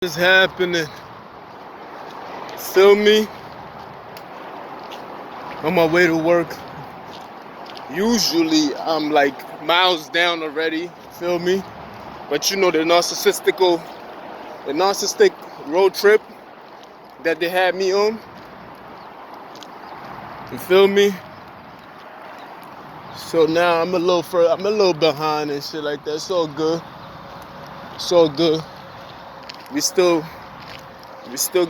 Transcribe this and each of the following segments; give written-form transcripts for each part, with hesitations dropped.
Is happening. Feel me? On my way to work. Usually I'm like miles down already. Feel me? But you know the narcissistic road trip that they had me on. You feel me? So now I'm a little behind and shit like that. It's all good. It's all good. We still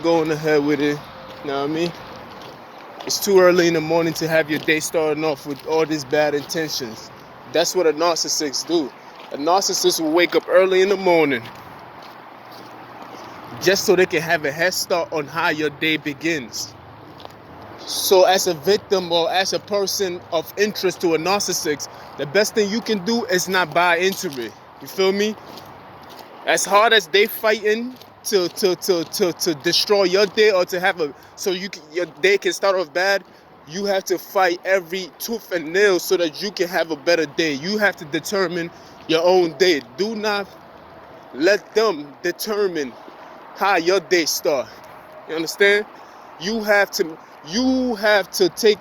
going ahead with it. You know what I mean? It's too early in the morning to have your day starting off with all these bad intentions. That's what a narcissist do. A narcissist will wake up early in the morning just so they can have a head start on how your day begins. So as a victim or as a person of interest to a narcissist, the best thing you can do is not buy into it. You feel me? As hard as they fighting to destroy your day or to have your day can start off bad, you have to fight every tooth and nail so that you can have a better day. You have to determine your own day. Do not let them determine how your day start. You understand? You have to take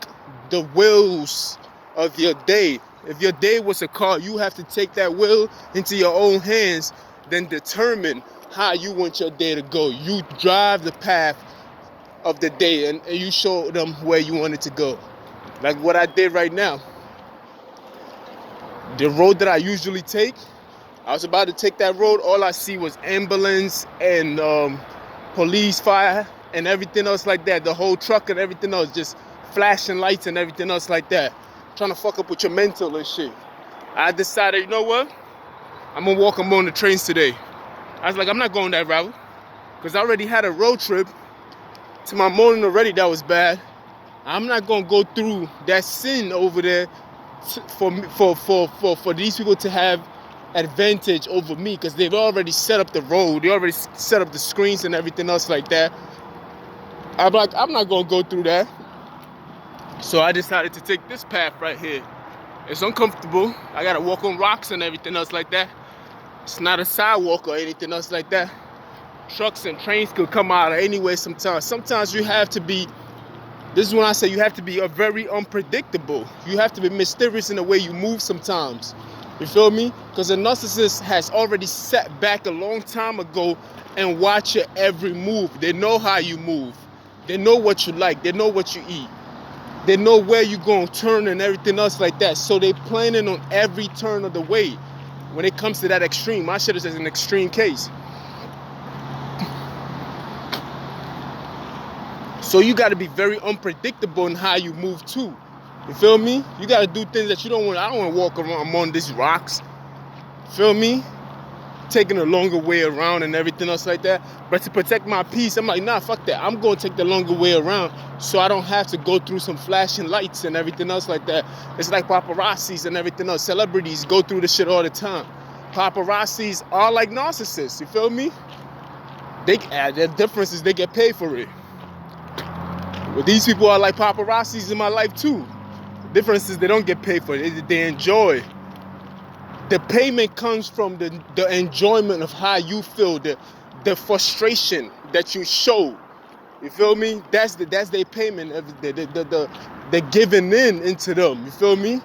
the wheels of your day. If your day was a car, you have to take that wheel into your own hands, then determine how you want your day to go. You drive the path of the day and you show them where you want it to go. Like what I did right now. The road that I usually take, I was about to take that road. All I see was ambulance and police, fire, and everything else like that. The whole truck and everything else, just flashing lights and everything else like that. Trying to fuck up with your mental and shit. I decided, you know what? I'm gonna walk them on the trains today. I was like, I'm not going that route. Because I already had a road trip to my morning already that was bad. I'm not gonna go through that sin over there for these people to have advantage over me, because they've already set up the road, they already set up the screens and everything else like that. I'm like, I'm not gonna go through that. So I decided to take this path right here. It's uncomfortable. I gotta walk on rocks and everything else like that. It's not a sidewalk or anything else like that. Trucks and trains could come out anyway sometimes. Sometimes you have to be, this is when I say you have to be very unpredictable. You have to be mysterious in the way you move sometimes. You feel me? Because a narcissist has already sat back a long time ago and watch your every move. They know how you move. They know what you like. They know what you eat. They know where you're going to turn and everything else like that. So they planning on every turn of the way. When it comes to that extreme, my shit is an extreme case. So you got to be very unpredictable in how you move too. You feel me? You got to do things that you don't want. I don't want to walk around on these rocks. Feel me? Taking a longer way around and everything else like that. But to protect my peace, I'm like, nah, fuck that. I'm going to take the longer way around so I don't have to go through some flashing lights and everything else like that. It's like paparazzis and everything else. Celebrities go through this shit all the time. Paparazzis are like narcissists. You feel me? The difference is they get paid for it. But these people are like paparazzis in my life too. The difference is they don't get paid for it. They enjoy. The payment comes from the enjoyment of how you feel, the frustration that you show. You feel me? That's their payment. The giving into them. You feel me?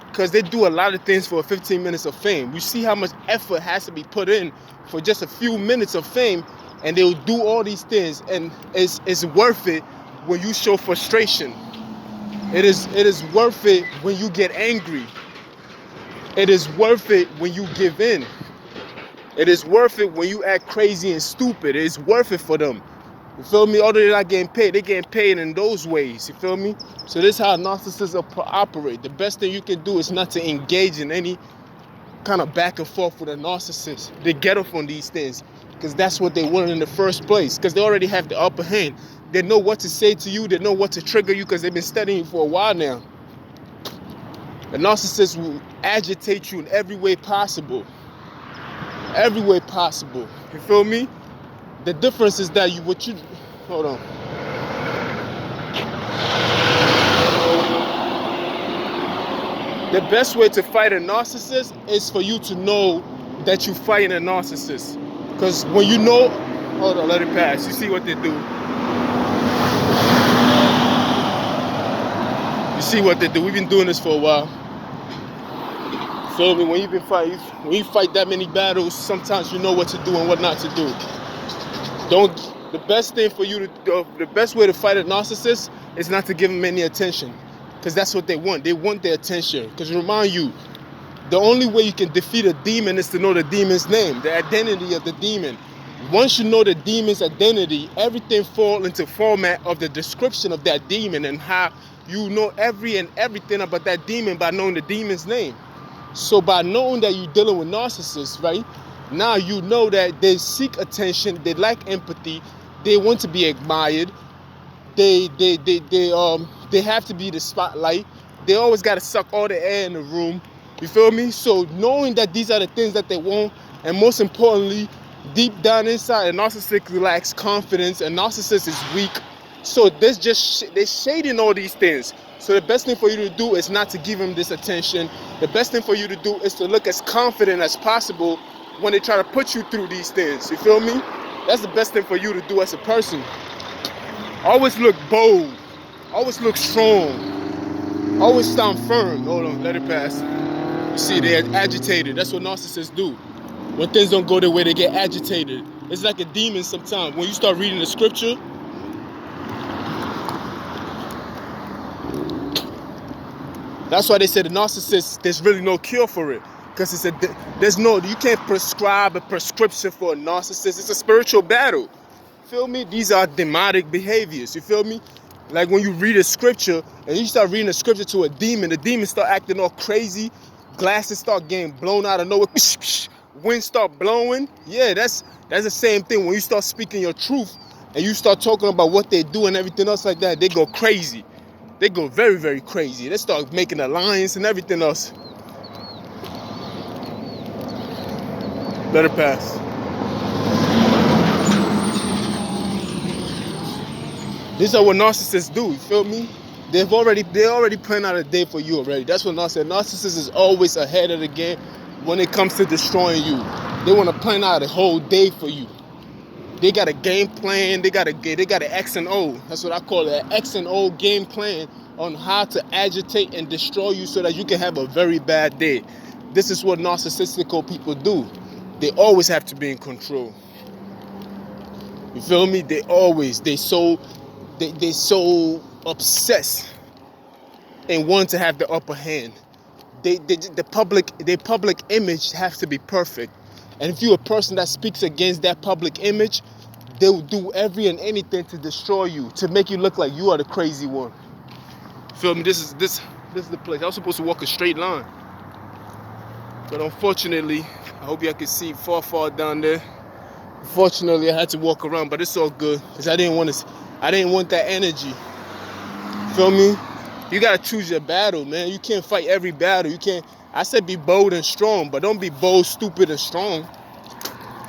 Because they do a lot of things for 15 minutes of fame. You see how much effort has to be put in for just a few minutes of fame, and they'll do all these things, and it's worth it when you show frustration. It is worth it when you get angry. It is worth it when you give in. It is worth it when you act crazy and stupid. It is worth it for them. You feel me? Although they're not getting paid, they're getting paid in those ways. You feel me? So this is how narcissists operate. The best thing you can do is not to engage in any kind of back and forth with a narcissist. They get off on these things because that's what they want in the first place. Because they already have the upper hand. They know what to say to you. They know what to trigger you because they've been studying you for a while now. The narcissist will agitate you in every way possible. Every way possible. You feel me? The difference is that hold on. The best way to fight a narcissist is for you to know that you're fighting a narcissist. Because when you know Hold on, let it pass. You see what they do. You see what they do. We've been doing this for a while. Feel me? When you fight that many battles, sometimes you know what to do and what not to do. The best thing for you to do, the best way to fight a narcissist is not to give them any attention, because that's what they want. They want their attention. Because remind you, the only way you can defeat a demon is to know the demon's name, the identity of the demon. Once you know the demon's identity, everything falls into format of the description of that demon, and how you know everything about that demon by knowing the demon's name. So by knowing that you're dealing with narcissists, right? Now you know that they seek attention, they like empathy, they want to be admired, they have to be the spotlight, they always got to suck all the air in the room. You feel me? So knowing that these are the things that they want, and most importantly, deep down inside, a narcissist lacks confidence, a narcissist is weak. So they're shading all these things. So the best thing for you to do is not to give them this attention. The best thing for you to do is to look as confident as possible when they try to put you through these things. You feel me? That's the best thing for you to do as a person. Always look bold. Always look strong. Always stand firm. Hold on, let it pass. You see, they're agitated. That's what narcissists do. When things don't go their way, they get agitated. It's like a demon sometimes. When you start reading the scripture, that's why they say the narcissist, there's really no cure for it. Because you can't prescribe a prescription for a narcissist. It's a spiritual battle. Feel me? These are demonic behaviors. You feel me? Like when you read a scripture and you start reading a scripture to a demon, the demon start acting all crazy. Glasses start getting blown out of nowhere. Wind start blowing. Yeah, that's the same thing. When you start speaking your truth and you start talking about what they do and everything else like that, they go crazy. They go very, very crazy. They start making alliance and everything else. Let it pass. These are what narcissists do, you feel me? They already planned out a day for you already. That's what narcissist is always ahead of the game when it comes to destroying you. They want to plan out a whole day for you. They got a game plan. They got an X and O. That's what I call it, an X and O game plan on how to agitate and destroy you so that you can have a very bad day. This is what narcissistic people do. They always have to be in control. You feel me? They so obsessed and want to have the upper hand. Their public image has to be perfect. And if you're a person that speaks against that public image, they will do every and anything to destroy you, to make you look like you are the crazy one. Feel me? This is the place. I was supposed to walk a straight line, but unfortunately, I hope y'all can see far down there. Unfortunately, I had to walk around, but it's all good because I didn't want that energy. Feel me? You gotta choose your battle, man. You can't fight every battle. You can't. I said be bold and strong, but don't be bold, stupid, and strong.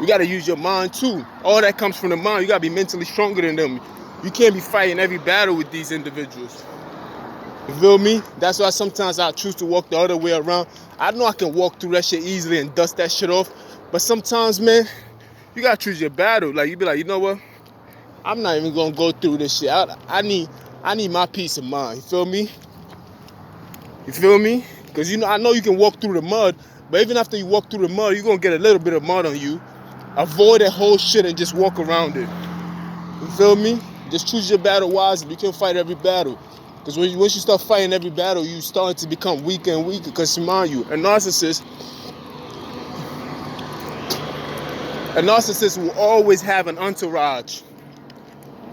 You gotta use your mind too. All that comes from the mind. You gotta be mentally stronger than them. You can't be fighting every battle with these individuals. You feel me? That's why sometimes I choose to walk the other way around. I know I can walk through that shit easily and dust that shit off, but sometimes, man, you gotta choose your battle. Like you be like, you know what? I'm not even gonna go through this shit. I need my peace of mind. You feel me? You feel me? Because I know you can walk through the mud, but even after you walk through the mud, you're gonna get a little bit of mud on you. Avoid that whole shit and just walk around it. You feel me? Just choose your battle wisely. You can't fight every battle. Because once you start fighting every battle, you start to become weaker and weaker. Because mind you, a narcissist will always have an entourage.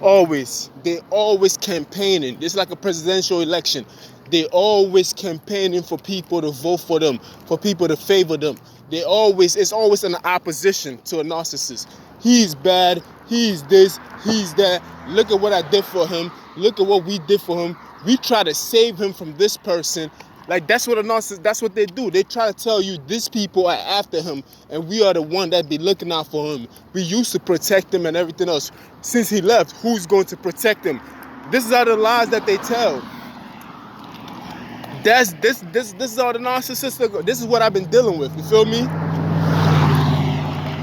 Always. They always campaigning. It's like a presidential election. They always campaigning for people to vote for them, for people to favor them. It's always an opposition to a narcissist. He's bad, he's this, he's that. Look at what I did for him. Look at what we did for him. We try to save him from this person. Like that's what a narcissist, that's what they do. They try to tell you these people are after him and we are the one that be looking out for him. We used to protect him and everything else. Since he left, who's going to protect him? This is all the lies that they tell. This is all the narcissistic. This is what I've been dealing with. You feel me?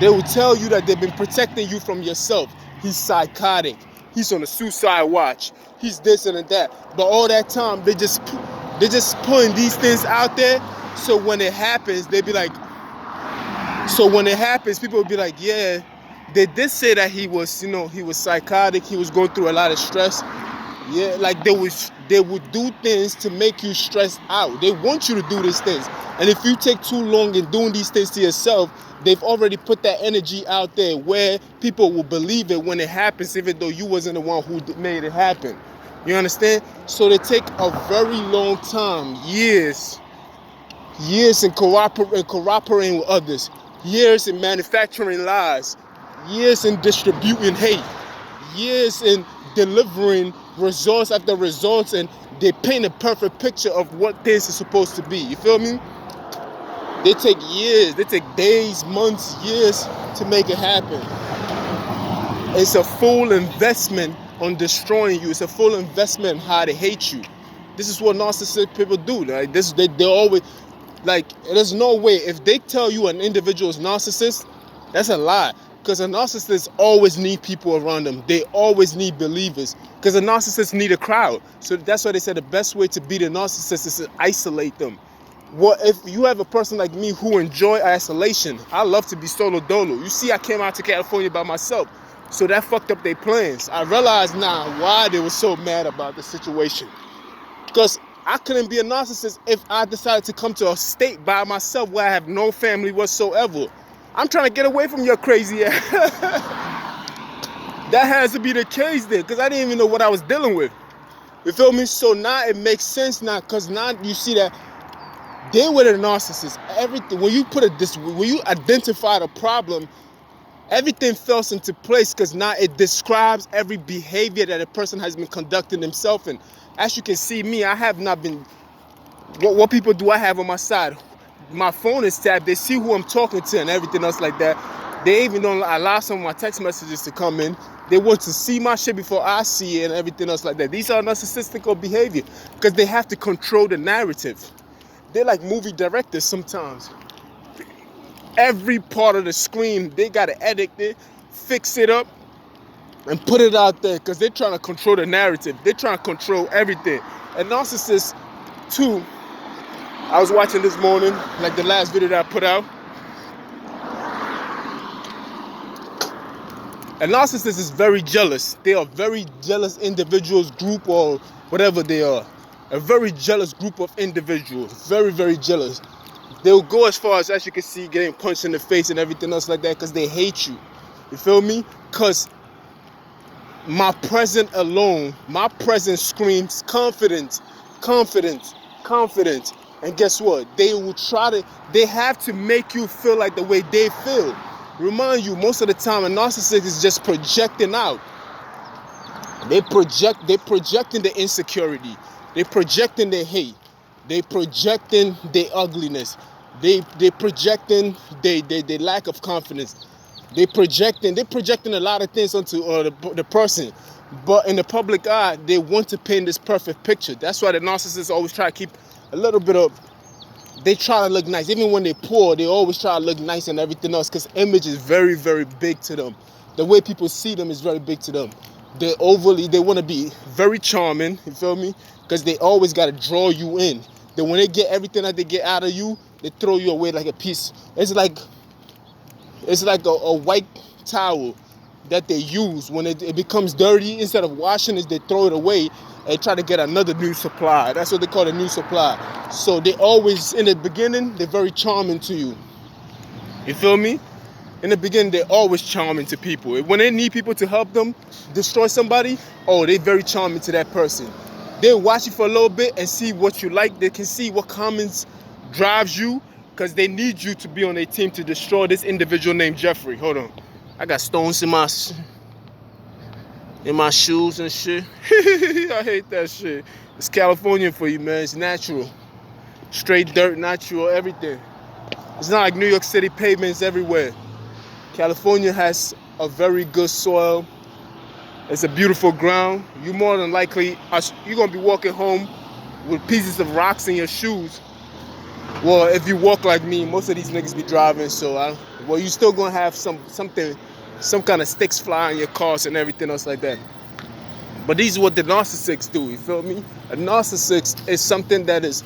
They will tell you that they've been protecting you from yourself. He's psychotic. He's on a suicide watch. He's this and that. But all that time, they just putting these things out there. So when it happens, they be like, people will be like, yeah, they did say that he was, he was psychotic. He was going through a lot of stress. Yeah, like they would do things to make you stressed out. They want you to do these things. And if you take too long in doing these things to yourself, they've already put that energy out there where people will believe it when it happens, even though you wasn't the one who made it happen. You understand? So they take a very long time, years in cooperating with others, years in manufacturing lies, years in distributing hate, years in delivering results after results, and they paint a perfect picture of what this is supposed to be. You feel me? They take years, they take days, months, years to make it happen. It's a full investment on destroying you. It's a full investment in how they hate you. This is what narcissistic people do. Like this, they always, like, there's no way. If they tell you an individual is narcissist, that's a lie. Because a narcissist always need people around them. They always need believers. Because a narcissist need a crowd. So that's why they said the best way to beat a narcissist is to isolate them. Well, if you have a person like me who enjoy isolation, I love to be solo dolo. You see, I came out to California by myself. So that fucked up their plans. I realize now why they were so mad about the situation. Because I couldn't be a narcissist if I decided to come to a state by myself where I have no family whatsoever. I'm trying to get away from your crazy ass. That has to be the case then, because I didn't even know what I was dealing with. You feel me? So now it makes sense now, because now you see that they were the narcissist. Everything, when you identify the problem, everything falls into place, because now it describes every behavior that a person has been conducting himself in. As you can see me, I have not been, what people do I have on my side? My phone is tapped. They see who I'm talking to and everything else like that. They even don't allow some of my text messages to come in. They want to see my shit before I see it and everything else like that. These are narcissistic behavior because they have to control the narrative. They're like movie directors sometimes. Every part of the screen, they got to edit it, fix it up, and put it out there because they're trying to control the narrative. They're trying to control everything. And narcissists, too, I was watching this morning, like the last video that I put out. A narcissist is very jealous. They are very jealous individuals, group, or whatever they are. A very jealous group of individuals. Very, very jealous. They'll go as far as you can see, getting punched in the face and everything else like that because they hate you. You feel me? Because my presence alone, my presence screams confidence, confidence, confidence. And guess what? They have to make you feel like the way they feel. Remind you, most of the time, a narcissist is just projecting out. They're projecting the insecurity. They're projecting their hate. They're projecting their ugliness. They're projecting their lack of confidence. They're projecting a lot of things onto the person. But in the public eye, they want to paint this perfect picture. That's why the narcissists always try to keep a little bit of, they try to look nice. Even when they're poor, they always try to look nice and everything else because image is very, very big to them. The way people see them is very big to them. They want to be very charming, you feel me? Because they always got to draw you in. Then when they get everything that they get out of you, they throw you away like a piece. It's like a white towel that they use. When it becomes dirty, instead of washing it, they throw it away and try to get another new supply. That's what they call a new supply. So they always, in the beginning, they're very charming to you. You feel me? In the beginning, they're always charming to people. When they need people to help them destroy somebody, they're very charming to that person. They'll watch you for a little bit and see what you like. They can see what comments drives you because they need you to be on their team to destroy this individual named Jeffrey. Hold on. I got stones in my shoes and shit. I hate that shit. It's California for you, man. It's natural. Straight dirt, natural, everything. It's not like New York City pavements everywhere. California has a very good soil. It's a beautiful ground. You more than likely, you're going to be walking home with pieces of rocks in your shoes. Well, if you walk like me, most of these niggas be driving, so well, you still gonna have some kind of sticks fly in your cars and everything else like that. But these are what the narcissists do. You feel me? A narcissist is something that is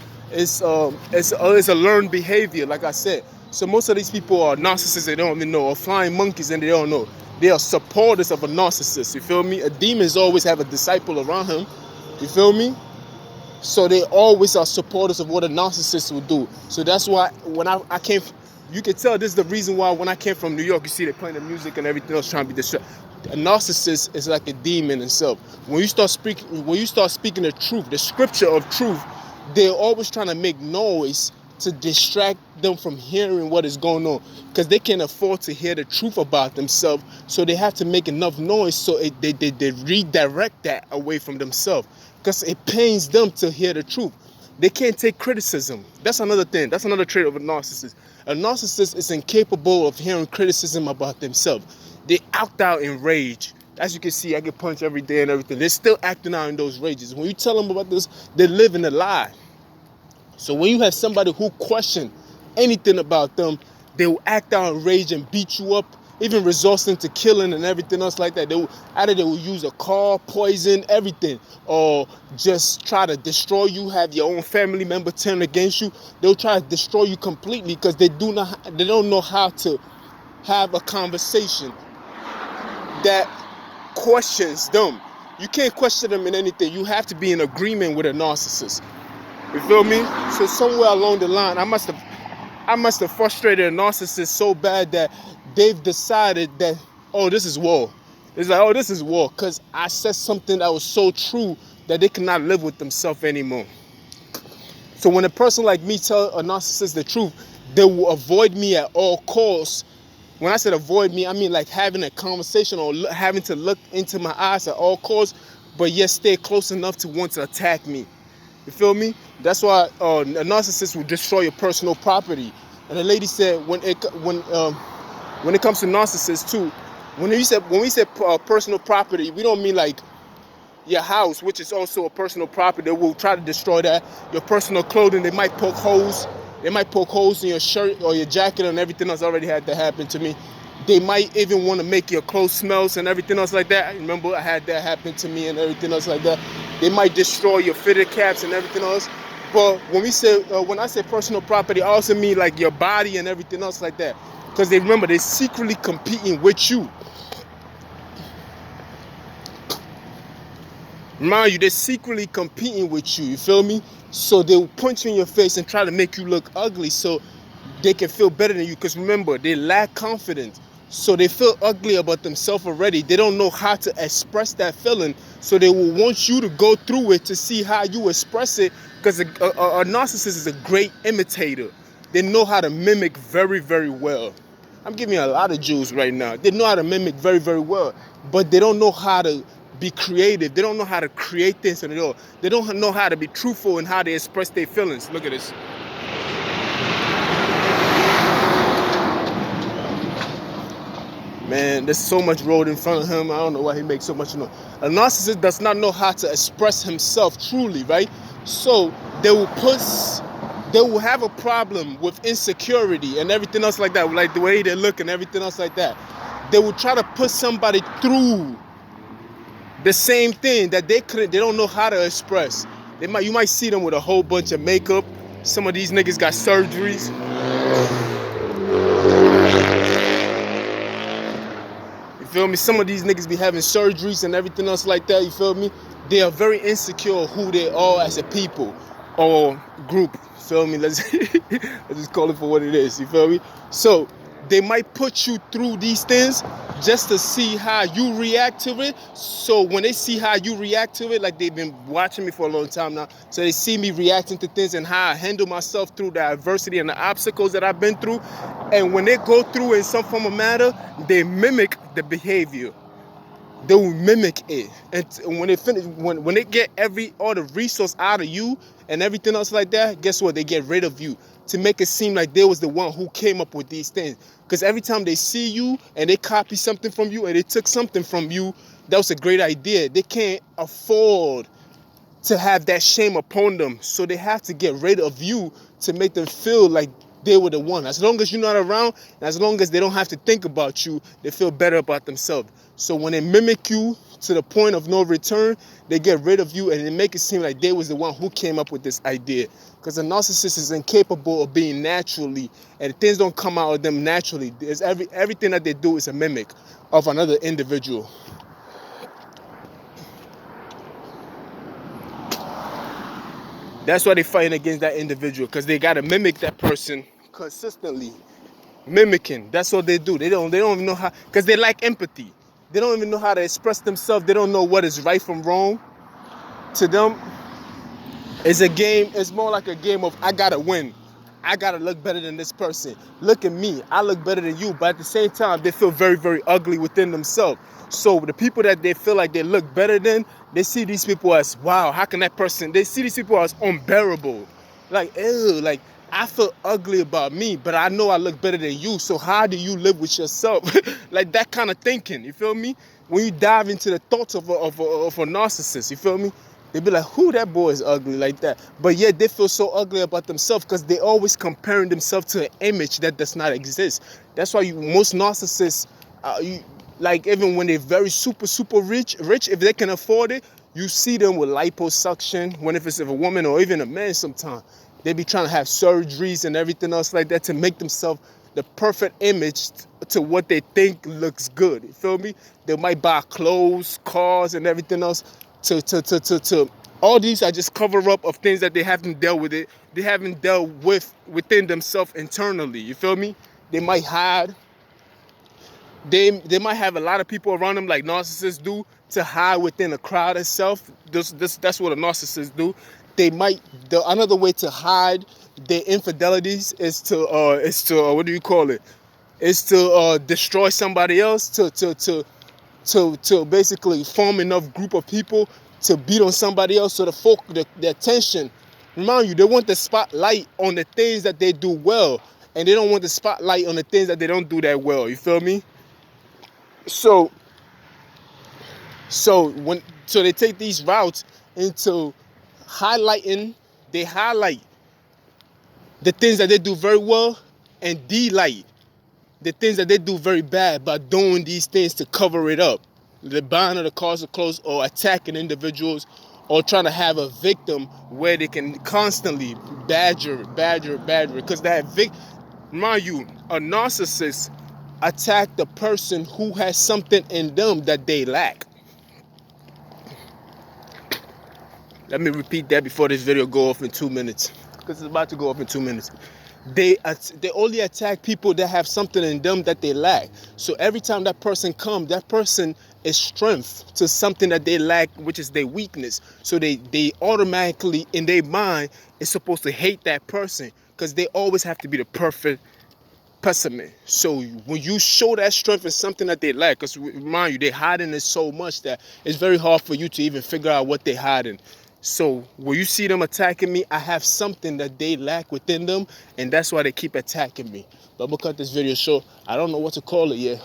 a learned behavior, like I said. So most of these people are narcissists they don't even know, or flying monkeys and they don't know. They are supporters of a narcissist. You feel me? A demons always have a disciple around him. You feel me? So they always are supporters of what a narcissist would do. So that's why when I came, you can tell this is the reason why when I came from New York, you see they playing the music and everything else trying to be distracted. A narcissist is like a demon himself. When you start speaking the truth, the scripture of truth, they're always trying to make noise to distract them from hearing what is going on, because they can't afford to hear the truth about themselves. So they have to make enough noise so they redirect that away from themselves, because it pains them to hear the truth. They can't take criticism. That's another thing. That's another trait of a narcissist. A narcissist is incapable of hearing criticism about themselves. They act out in rage. As you can see, I get punched every day and everything. They're still acting out in those rages. When you tell them about this, they live in a lie. So when you have somebody who question anything about them, they will act out in rage and beat you up, even resorting to killing and everything else like that. They will use a car, poison, everything, or just try to destroy you, have your own family member turn against you. They'll try to destroy you completely because they don't know how to have a conversation that questions them. You can't question them in anything. You have to be in agreement with a narcissist. You feel me? So somewhere along the line, I must have frustrated a narcissist so bad that they've decided that, oh, this is war. It's like, oh, this is war, because I said something that was so true that they cannot live with themselves anymore. So when a person like me tell a narcissist the truth, they will avoid me at all costs. When I said avoid me, I mean like having a conversation or having to look into my eyes at all costs, but yet stay close enough to want to attack me. You feel me? That's why a narcissist will destroy your personal property. And the lady said when it comes to narcissists too, when we say personal property, we don't mean like your house, which is also a personal property. They will try to destroy that. Your personal clothing, they might poke holes. They might poke holes in your shirt or your jacket and everything else. Already had that happen to me. They might even want to make your clothes smells and everything else like that. Remember, I had that happen to me and everything else like that. They might destroy your fitted caps and everything else. But when I say personal property, I also mean like your body and everything else like that. Because they're secretly competing with you. Mind you, they're secretly competing with you. You feel me? So they'll punch you in your face and try to make you look ugly so they can feel better than you. Because remember, they lack confidence. So they feel ugly about themselves already. They don't know how to express that feeling. So they will want you to go through it to see how you express it. Because a narcissist is a great imitator. They know how to mimic very, very well. I'm giving you a lot of jewels right now. They know how to mimic very, very well. But they don't know how to be creative. They don't know how to create things at all. They don't know how to be truthful in how they express their feelings. Look at this. Man, there's so much road in front of him. I don't know why he makes so much noise. A narcissist does not know how to express himself truly, right? So they will have a problem with insecurity and everything else like that, like the way they look and everything else like that. They will try to put somebody through the same thing that they don't know how to express. You might see them with a whole bunch of makeup. Some of these niggas got surgeries. You feel me? Some of these niggas be having surgeries and everything else like that. You feel me? They are very insecure who they are as a people or group. Feel me? Let's just call it for what it is. You feel me? So they might put you through these things just to see how you react to it. So when they see how you react to it, like they've been watching me for a long time now, so they see me reacting to things and how I handle myself through the adversity and the obstacles that I've been through. And when they go through in some form of matter, they mimic the behavior. They will mimic it. And when they finish, when they get all the resource out of you and everything else like that, guess what? They get rid of you to make it seem like they was the one who came up with these things. Because every time they see you and they copy something from you and they took something from you, that was a great idea. They can't afford to have that shame upon them. So they have to get rid of you to make them feel like they were the one. As long as you're not around, and as long as they don't have to think about you, they feel better about themselves. So when they mimic you to the point of no return, they get rid of you and they make it seem like they was the one who came up with this idea. Because a narcissist is incapable of being naturally, and things don't come out of them naturally. There's everything that they do is a mimic of another individual. That's why they're fighting against that individual, because they got to mimic that person consistently. Mimicking, that's what they do. They don't even know how, because they lack empathy. They don't even know how to express themselves. They don't know what is right from wrong. To them, it's a game. It's more like a game of, I gotta win. I gotta look better than this person. Look at me, I look better than you. But at the same time, they feel very, very ugly within themselves. So the people that they feel like they look better than, they see these people as, wow, how can that person, they see these people as unbearable. Like, ew, like, I feel ugly about me, but I know I look better than you. So how do you live with yourself? Like that kind of thinking, you feel me? When you dive into the thoughts of a narcissist, you feel me? They be like, who, that boy is ugly like that. But yet they feel so ugly about themselves because they always comparing themselves to an image that does not exist. That's why most narcissists, like even when they're very super, super rich, if they can afford it, you see them with liposuction, when if it's a woman or even a man sometimes. They be trying to have surgeries and everything else like that to make themselves the perfect image to what they think looks good. You feel me? They might buy clothes, cars, and everything else to all these are just cover up of things that they haven't dealt with it. They haven't dealt with within themselves internally. You feel me? They might hide. They might have a lot of people around them like narcissists do to hide within a crowd itself. That's what a narcissist do. They might, another way to hide their infidelities is to what do you call it? Is to destroy somebody else, to basically form enough group of people to beat on somebody else so the attention. Remind you, they want the spotlight on the things that they do well, and they don't want the spotlight on the things that they don't do that well. You feel me? So they take these routes into highlighting. They highlight the things that they do very well and delight the things that they do very bad by doing these things to cover it up. The buying of the cars of clothes, or attacking individuals, or trying to have a victim where they can constantly badger. Because mind you, a narcissist attack the person who has something in them that they lack. Let me repeat that before this video go off in 2 minutes, because it's about to go off in 2 minutes. They only attack people that have something in them that they lack. So every time that person comes, that person is strength to something that they lack, which is their weakness. So they automatically, in their mind, is supposed to hate that person, because they always have to be the perfect pessimist. So when you show that strength in something that they lack, because remind you, they're hiding it so much that it's very hard for you to even figure out what they're hiding. So when you see them attacking me, I have something that they lack within them, and that's why they keep attacking me. But I'm gonna cut this video short. I don't know what to call it yet.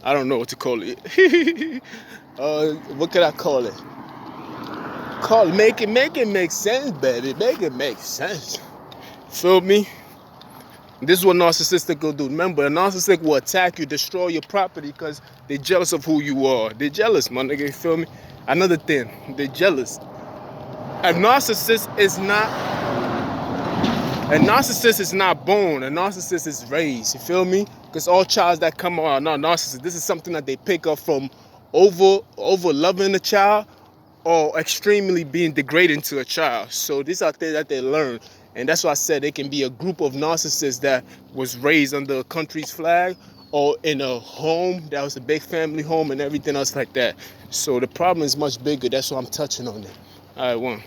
I don't know what to call it. What could I call it? Make it make sense, baby. Make it make sense. Feel me? This is what narcissistic will do. Remember, a narcissistic will attack you, destroy your property, because they're jealous of who you are. They're jealous, my nigga. You feel me? Another thing, they're jealous. A narcissist is not born. A narcissist is raised. You feel me? Because all childs that come are not narcissists. This is something that they pick up from over loving a child, or extremely being degrading to a child. So these are things that they learn. And that's why I said it can be a group of narcissists that was raised under a country's flag, or in a home that was a big family home and everything else like that. So the problem is much bigger. That's why I'm touching on it. All right, one.